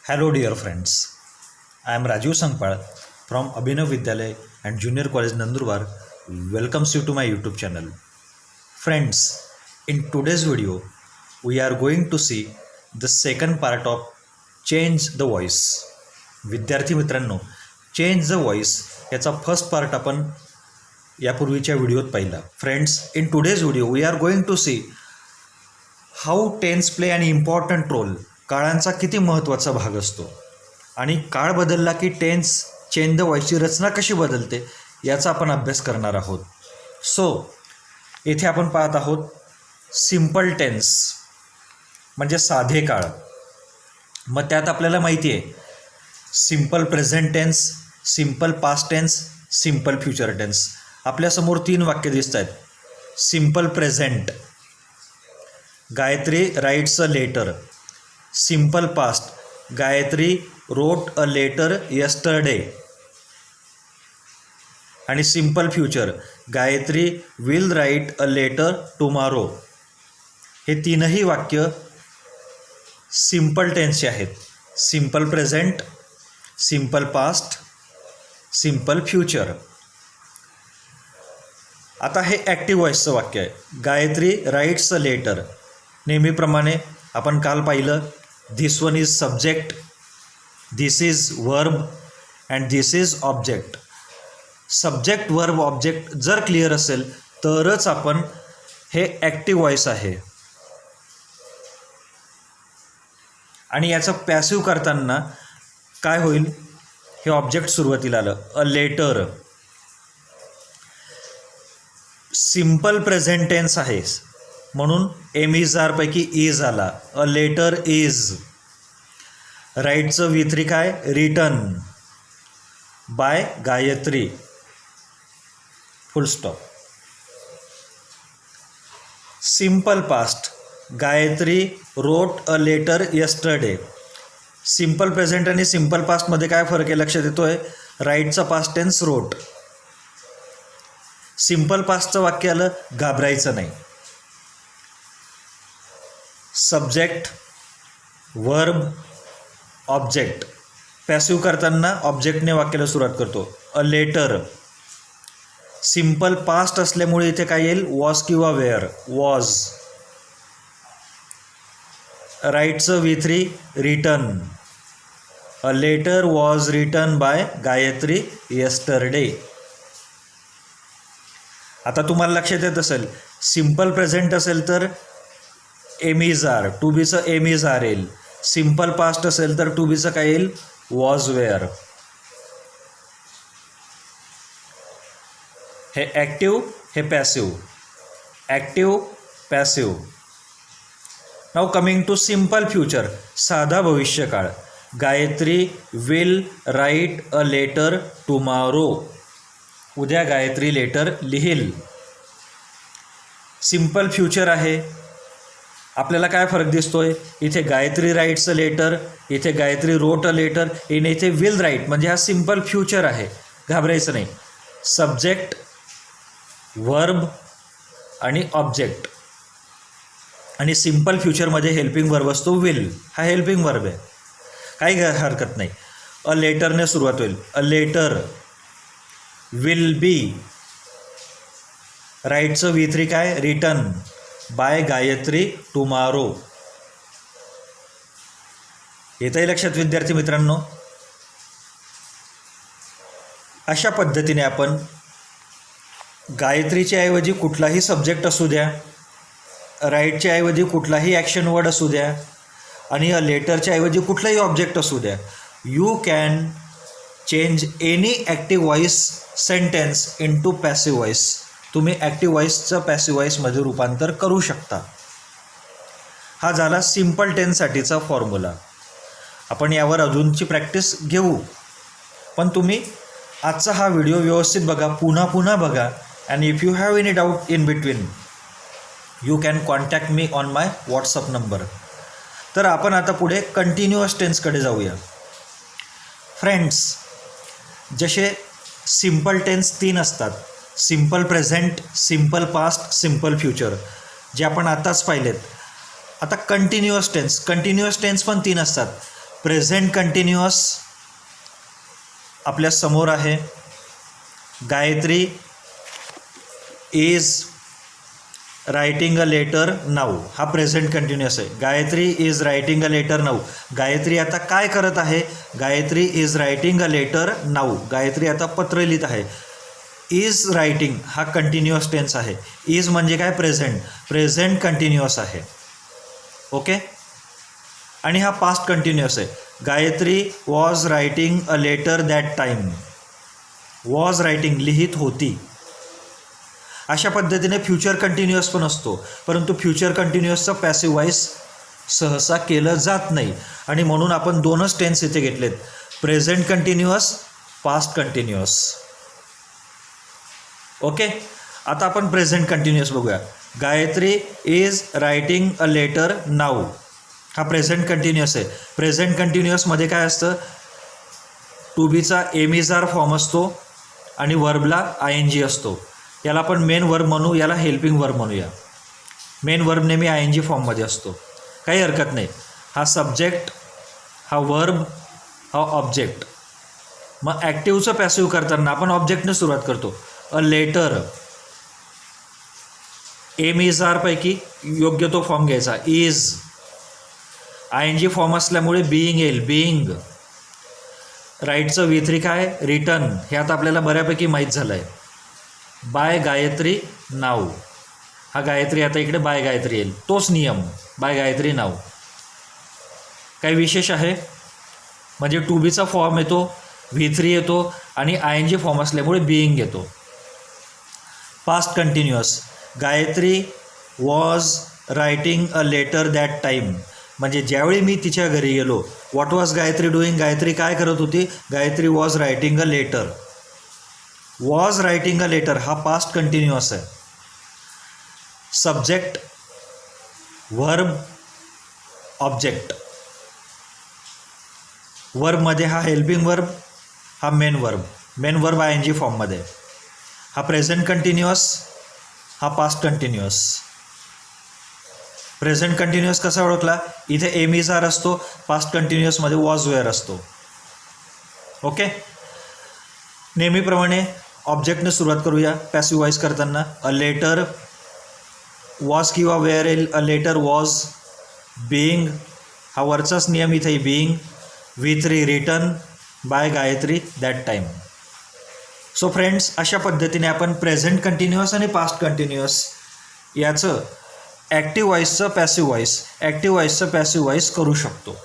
Hello dear friends, I am Rajiv Sangpal from Abhinav Vidyalay and Junior College Nandurbar welcomes you to my YouTube channel. Friends, in today's video, we are going to see the second part of Change the Voice. विद्यार्थी मित्रांनो, Change the Voice याचा first part आपण यापूर्वीच्या व्हिडिओत पाहिला. Friends, in today's video we are going to see how tense play an important role. काळांचा किती महत्त्वाचा भाग असतो आणि काळ बदलला की टेन्स चेंज द व्हॉइसची रचना कशी बदलते याचा आपण अभ्यास करणार आहोत. सो येथे आपण पाहत आहोत सिम्पल टेन्स म्हणजे साधे काळ. मग त्यात आपल्याला माहिती आहे simple present tense, simple past tense, simple future tense. आपल्यासमोर 3 वाक्य दिसत आहेत. Simple present, Gayatri writes a letter. Simple past, Gayatri wrote a letter yesterday. आणि simple future, Gayatri will write a letter tomorrow. हे तीनही वाक्य सिम्पल टेन्सचे आहेत. Simple present, simple past, simple future. आता हे ॲक्टिव्ह व्हॉइसचं वाक्य आहे. Gayatri writes a letter. नेहमीप्रमाणे आपण काल पाहिलं this one is subject, this is verb and this is object. Subject verb object जर क्लिअर असेल तरच आपण हे ॲक्टिव्ह व्हॉइस आहे. आणि याचं पॅसिव्ह करताना काय होईल, हे ऑब्जेक्ट सुरुवातीला आलं a letter. Simple present tense आहे म्हणून एम इज आर पैकी इज आला. A letter is. राईटचं V3 काय, written by Gayatri, full stop. Simple past, Gayatri wrote a letter yesterday. Simple present आणि सिम्पल पास्टमध्ये काय फरक आहे लक्षात येतो आहे. राईटचा पास्ट टेन्स रोट. सिम्पल पास्टचं वाक्य आलं घाबरायचं नाही. Subject verb object. पॅसिव्ह करताना ऑब्जेक्टने वाक्याला सुरुवात करतो. अ लेटर. सिम्पल पास्ट असल्यामुळे इथे काय येईल, वॉज किंवा वेअर. वॉज. राईटचं V3 written. A letter was written by Gayatri yesterday. आता तुम्हाला लक्षात येत असेल सिम्पल प्रेझेंट असेल तर एम इज आर, टू बीचं एम इज आर येईल. सिम्पल पास्ट असेल तर टू बीचं काय येईल, वॉज वेअर. हे ॲक्टिव्ह, हे passive. Active, passive. Now coming to simple future, साधा भविष्यकाळ. Gayatri will write a letter tomorrow. उद्या गायत्री लेटर लिहिल. सिम्पल फ्युचर आहे. आपल्याला काय फरक दिसतोय, इथे गायत्री राईट्स अ लेटर, इथे गायत्री रोट अ लेटर, इथे विल राईट म्हणजे हा सिम्पल फ्युचर आहे. घाबरायचं नाही. सब्जेक्ट वर्ब आणि ऑब्जेक्ट. आणि सिम्पल फ्युचरमध्ये हेल्पिंग वर्ब असतो विल. हा हेल्पिंग वर्ब आहे, काही हरकत नाही. अ लेटरने सुरुवात होईल. A letter will be. राईटचं V3 काय, रिटन बाय गायत्री टुमारो. येतही लक्षात विद्यार्थी मित्रांनो. अशा पद्धतीने आपण गायत्रीच्या ऐवजी कुठलाही सब्जेक्ट असू द्या, राईटच्या ऐवजी कुठलाही ॲक्शन वर्ड असू द्या आणि अ लेटरच्या ऐवजी कुठलाही ऑब्जेक्ट असू द्या, you can change any active voice sentence into passive voice. तुम्ही ॲक्टिव्ह व्हॉइसचं पॅसिव्ह व्हॉइसमध्ये रूपांतर करू शकता. हा झाला सिम्पल टेन्ससाठीचा फॉर्म्युला. आपण यावर अजूनची प्रॅक्टिस घेऊ, पण तुम्ही आजचा हा व्हिडिओ व्यवस्थित बघा, पुन्हा बघा. And if you have any doubt in between you can contact me on my WhatsApp number. तर आपण आता पुढे कंटिन्युअस टेन्सकडे जाऊया. फ्रेंड्स, जसे सिम्पल टेन्स 3 असतात, simple present, simple past, simple future, जे आपण आताच पाहिलेत. आता कंटिन्युअस टेन्स पण 3 असतात. प्रेझेंट कंटिन्युअस आपल्या समोर आहे. Gayatri is writing a letter now, हा प्रेझेंट कंटिन्युअस आहे. Gayatri is writing a letter now, Gayatri आता काय करत आहे? Gayatri is writing a letter now, Gayatri आता पत्र लिहित आहे. इज रायटिंग हा कंटिन्युअस टेन्स आहे. इज म्हणजे काय? प्रेझेंट, प्रेझेंट कंटिन्युअस आहे. ओके. आणि हा पास्ट कंटिन्युअस आहे. Gayatri was writing a letter that time, was writing लिहित होती. अशा पद्धतीने फ्युचर कंटिन्युअस पण असतो, परंतु फ्युचर कंटिन्युअसचं पॅसिव्ह वॉइस सहसा केलं जात नाही आणि म्हणून आपण दोनच टेन्स इथे घेतलेत, present continuous, past continuous. Okay. आता आपण प्रेझेंट कंटिन्युअस बघूया. Gayatri is writing a letter now, हा प्रेझेंट कंटिन्युअस आहे. प्रेझेंट कंटिन्युअसमध्ये काय असतं? टू बीचा एमिजार फॉर्म असतो आणि वर्बला ING असतो. याला आपण मेन वर्ब म्हणू, याला हेल्पिंग वर्ब म्हणूया. मेन वर्ब नेहमी ING फॉर्ममध्ये असतो, काही हरकत नाही. हा सब्जेक्ट, हा वर्ब, हा ऑब्जेक्ट. मग ॲक्टिव्हचं पॅसिव्ह करताना आपण ऑब्जेक्टने सुरुवात करतो. अ लेटर, एमिजारपैकी योग्य तो फॉर्म घ्यायचा. इज ING फॉर्म असल्यामुळे बिईंग येईल, बिईंग. राईटचं V3 काय? रिटर्न. हे आता आपल्याला बऱ्यापैकी माहीत झालं आहे. बाय गायत्री नाव, हा गायत्री आता इकडे बाय गायत्री येईल, तोच नियम, बाय गायत्री नाव. काही विशेष आहे? म्हणजे टू बीचा फॉर्म येतो, V3 येतो आणि ING फॉर्म असल्यामुळे बिईंग येतो. Past continuous, Gayatri was writing a letter that time, म्हणजे ज्यावेळी मी तिच्या घरी गेलो. What was Gayatri doing? Gayatri काय करत होती? Gayatri was writing a letter. Was writing a letter हा पास्ट कंटिन्युअस आहे. Subject, verb, object. वर्बमध्ये हा हेल्पिंग वर्ब, हा main verb, main verb ING फॉर्ममध्ये. हा प्रेझेंट कंटिन्युअस, हा पास्ट कंटिन्युअस. प्रेझेंट कंटिन्युअस कसा ओळखला? इथे एमिजार असतो, पास्ट कंटिन्युअसमध्ये वॉज वेअर असतो. ओके. नेहमीप्रमाणे ऑब्जेक्टने सुरुवात करूया पॅसिव्ह वॉइस करताना. अ लेटर, वॉज किंवा वेअर येईल. A letter was. बिईंग, हा वरचाच नियम इथे being. V3 return, by Gayatri that time. So friends, अशा पद्धतीने आपण प्रेझेंट कंटिन्युअस आणि पास्ट कंटिन्युअस याचं ॲक्टिव्ह वॉइसचं पॅसिव्ह वॉइस, ॲक्टिव्ह वॉइसचं पॅसिव्ह वॉइस करू शकतो.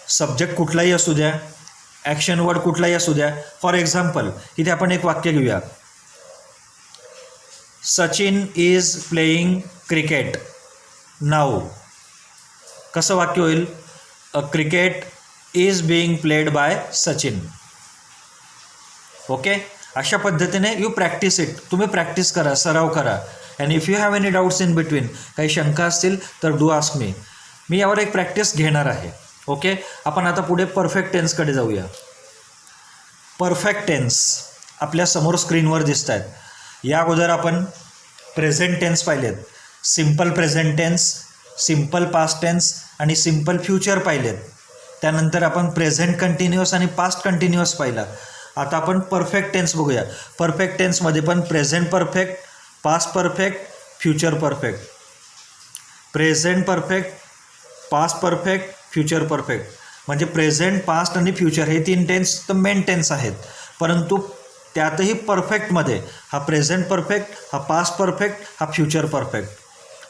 सब्जेक्ट कुठलाही असू द्या, ॲक्शन वर्ड कुठलाही असू द्या. फॉर एक्झाम्पल, इथे आपण एक वाक्य घेऊया. Sachin is playing cricket now. कसं वाक्य होईल? A cricket is being played by Sachin. Okay. अशा पद्धतीने यू प्रॅक्टिस इट, तुम्ही प्रॅक्टिस करा, सराव करा. And if you have any doubts in between, काही शंका असतील तर डू आस्क मी. मी यावर एक प्रॅक्टिस घेणार आहे. ओके. आपण आता पुढे परफेक्ट टेन्सकडे जाऊया. परफेक्ट टेन्स आपल्या समोर स्क्रीनवर दिसत आहेत. या अगोदर आपण प्रेझेंट टेन्स पाहिलेत, simple present tense, simple past tense आणि सिम्पल फ्युचर पाहिलेत. त्यानंतर आपण प्रेझेंट कंटिन्युअस आणि पास्ट कंटिन्युअस पाहिला. आता आपण परफेक्ट टेन्स बघूया. परफेक्ट टेन्समध्ये पण present perfect, past perfect, future perfect. Present perfect, past perfect, future perfect. म्हणजे प्रेझेंट, पास्ट आणि फ्युचर हे तीन टेन्स तर मेन टेन्स आहेत, परंतु त्यातही परफेक्टमध्ये हा प्रेझेंट परफेक्ट, हा पास्ट परफेक्ट, हा फ्युचर परफेक्ट.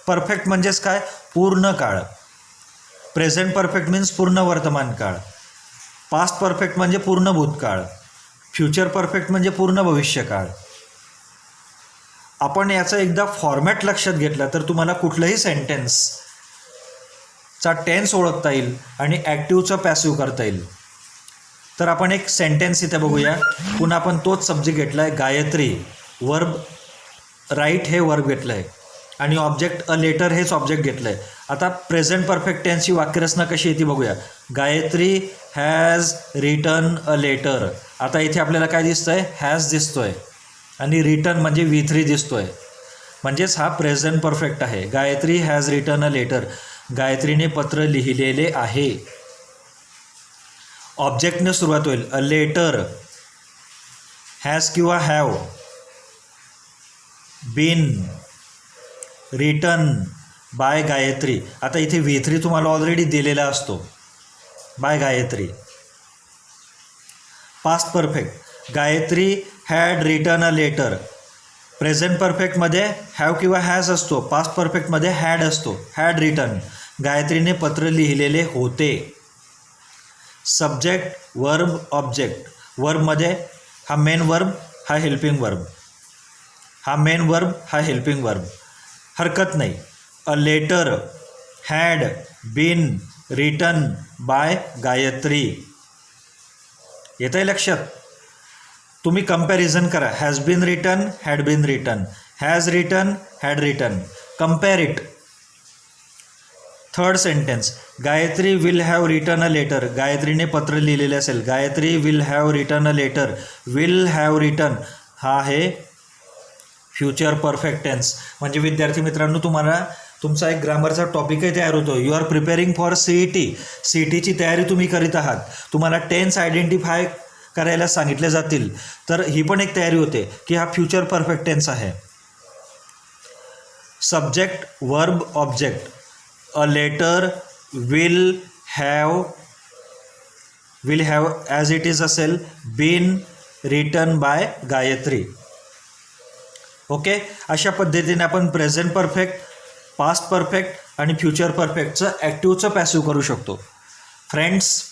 परफेक्ट म्हणजेच काय? पूर्ण काळ. प्रेझेंट परफेक्ट मीन्स पूर्ण वर्तमान काळ. पास्ट परफेक्ट म्हणजे पूर्ण भूतकाळ. फ्युचर परफेक्ट म्हणजे पूर्ण भविष्यकाळ. आपण याचा एकदा फॉर्मॅट लक्षात घेतला तर तुम्हाला कुठलंही सेंटेन्सचा टेन्स ओळखता येईल आणि ॲक्टिव्हचं पॅसिव्ह करता येईल. तर आपण एक सेंटेन्स इथे बघूया. पुन्हा आपण तोच सब्जेक्ट घेतला आहे, गायत्री. वर्ब राईट हे वर्ब घेतलं आहे आणि ऑब्जेक्ट अ लेटर हेच ऑब्जेक्ट घेतलं आहे. आता प्रेझेंट परफेक्ट टेन्सची वाक्यरचना कशी येते बघूया. Gayatri has written a letter. आता इथे आपल्याला काय दिसतं आहे? हॅज दिसतो आहे आणि रिटन म्हणजे V3 दिसतो आहे. म्हणजेच हा प्रेझेंट परफेक्ट आहे. Gayatri has written a letter. गायत्रीने पत्र लिहिलेले आहे. ऑब्जेक्टने सुरुवात होईल. अ लेटर हॅज किंवा have been written by Gayatri. आता इथे V3 तुम्हाला ऑलरेडी दिलेला असतो, by Gayatri. Past perfect, Gayatri had written a letter. Present परफेक्टमध्ये हॅव किंवा हॅज असतो, पास्ट परफेक्टमध्ये हॅड असतो, हॅड रिटन. गायत्रीने पत्र लिहिलेले होते. Subject verb object. वर्बमध्ये हा मेन वर्ब, हा हेल्पिंग वर्ब, हा मेन वर्ब, हा हेल्पिंग वर्ब. हरकत नाही. A letter had been written by Gayatri. येत आहे लक्षात? तुम्ही कंपॅरिझन करा. Has been written, had been written, has written, had written. Compare it. Third sentence, Gayatri will have written a letter. गायत्रीने पत्र लिहिलेले असेल. Gayatri will have written a letter. Will have written हा आहे फ्युचर परफेक्ट टेन्स. म्हणजे विद्यार्थी मित्रांनो, तुम्हाला तुमचा एक ग्रामरचा टॉपिकही तयार होतो. You are preparing for CET. CETची तयारी तुम्ही करीत आहात. तुम्हाला टेन्स आयडेंटिफाय करायला सांगितले जातील. तर ही पण एक तयारी होते की हा फ्युचर परफेक्ट टेन्स आहे. Subject verb object. A letter will have as it is असेल been written by Gayatri. Okay, अशा पद्धतीने आपण प्रेझेंट परफेक्ट, पास्ट परफेक्ट आणि फ्युचर परफेक्टचं ॲक्टिव्हचं पॅसिव्ह करू शकतो. फ्रेंड्स,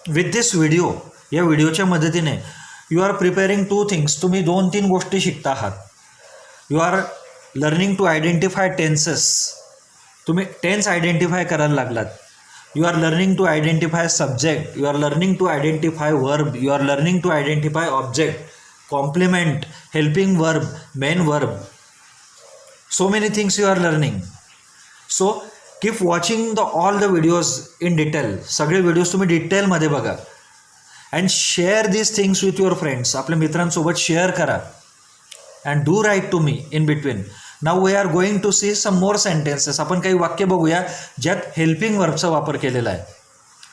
विथ दिस व्हिडिओ, या व्हिडिओच्या मदतीने यू आर प्रिपेअरिंग 2 थिंग्स. तुम्ही 2-3 गोष्टी शिकता आहात. You are learning to identify tenses. तुम्ही टेन्स आयडेंटिफाय करायला लागलात. You are learning to identify subject. You are learning to identify verb. You are learning to identify object, complement, helping verb, main verb. So many things you are learning. So keep watching all the videos in detail. सगळे videos तुम्ही डिटेलमध्ये बघा. And share this things with your friends. आपल्या मित्रांसोबत share करा. And do write to me in between. Now we are going to see some more sentences. आपण काही वाक्य बघूया ज्यात हेल्पिंग वर्बचा वापर केलेला आहे.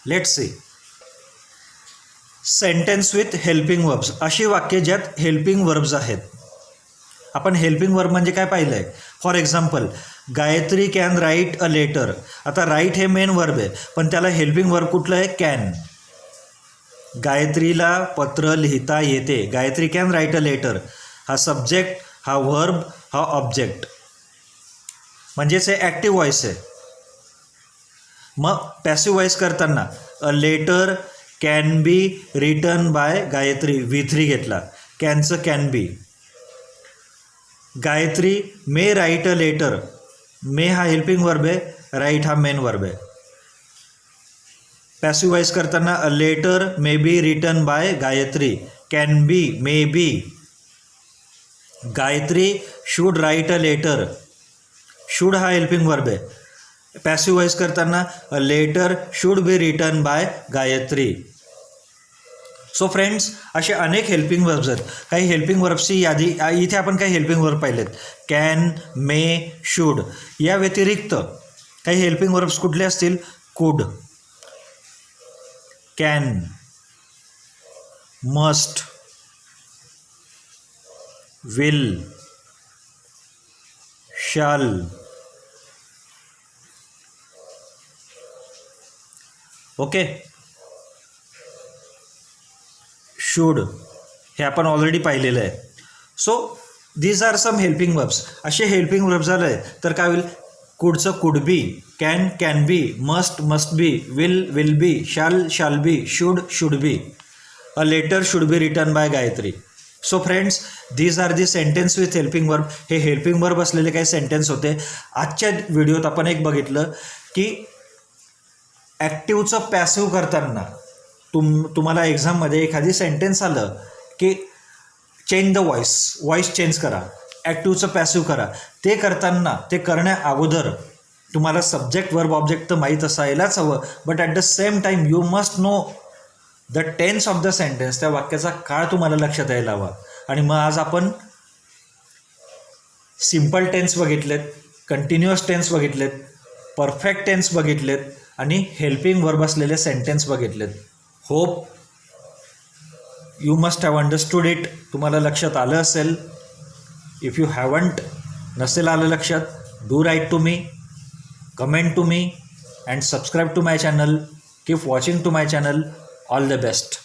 Let's see. Sentence with helping verbs. अशी वाक्य ज्यात हेल्पिंग वर्ब्स आहेत. आपण हेल्पिंग वर्ब म्हणजे काय पाहिलं आहे. For example, Gayatri can write a letter. आता राईट हे मेन वर्ब आहे, पण त्याला हेल्पिंग वर्ब कुठलं आहे? कॅन. गायत्रीला पत्र लिहिता येते. Gayatri can write a letter. हा सब्जेक्ट, हा वर्ब, हा ऑब्जेक्ट. म्हणजेच हे ॲक्टिव्ह व्हॉइस आहे. मग पॅसिव्ह व्हॉइस करताना a letter can be written by Gayatri. V3 घेतला. कॅनचं can be. Gayatri may write a letter. May हा हेल्पिंग वर्ब आहे, राईट हा मेन वर्ब आहे. पॅसिव्ह व्हॉइस करताना a letter may be written by Gayatri. Can be, may be. Gayatri should write a letter. Should हा helping verb आहे. Passive voice करताना a letter should be written by Gayatri. So friends, असे अनेक helping verbs आहेत. काही helping वर्ब्सची यादी इथे आपण काही हेल्पिंग वर्ब पाहिलेत. कॅन, मे, शुड. या व्यतिरिक्त काही हेल्पिंग वर्ब्स कुठले असतील? Could, can, must, will, shall, okay, should हे आपण ऑलरेडी पाहिलेलं आहे. So these are some helping verbs. असे हेल्पिंग वर्ब्स झाले तर काय होईल? कुडचं could be, can can be, must must be, will be, shall be, should be. A letter should be written by Gayatri. So friends, these are the sentence with helping verb. हे helping verb असलेले काही sentence होते. आजच्या व्हिडिओत आपण एक बघितलं की ॲक्टिव्हचं पॅसिव्ह करताना तुम्हाला एक्झाममध्ये एखादी सेंटेन्स आलं की चेंज द व्हॉइस चेंज करा, ॲक्टिव्हचं पॅसिव्ह करा. ते करताना, ते करण्या अगोदर तुम्हाला सब्जेक्ट वर्ब ऑब्जेक्ट तर माहीत असायलाच हवं. But at the same time you must know the tense of the sentence. त्या वाक्याचा काळ तुम्हाला लक्षात यायला हवा. आणि मग आज आपण सिम्पल टेन्स बघितलेत, कंटिन्युअस टेन्स बघितलेत, परफेक्ट टेन्स बघितलेत आणि हेल्पिंग वर्ब असलेले सेंटेन्स बघितलेत. Hope you must have understood it. तुम्हाला लक्षात आलं असेल. इफ यू हॅवंट, नसेल आलं लक्षात, do write to me, comment to me, and subscribe to my channel. Keep watching to my channel. All the best.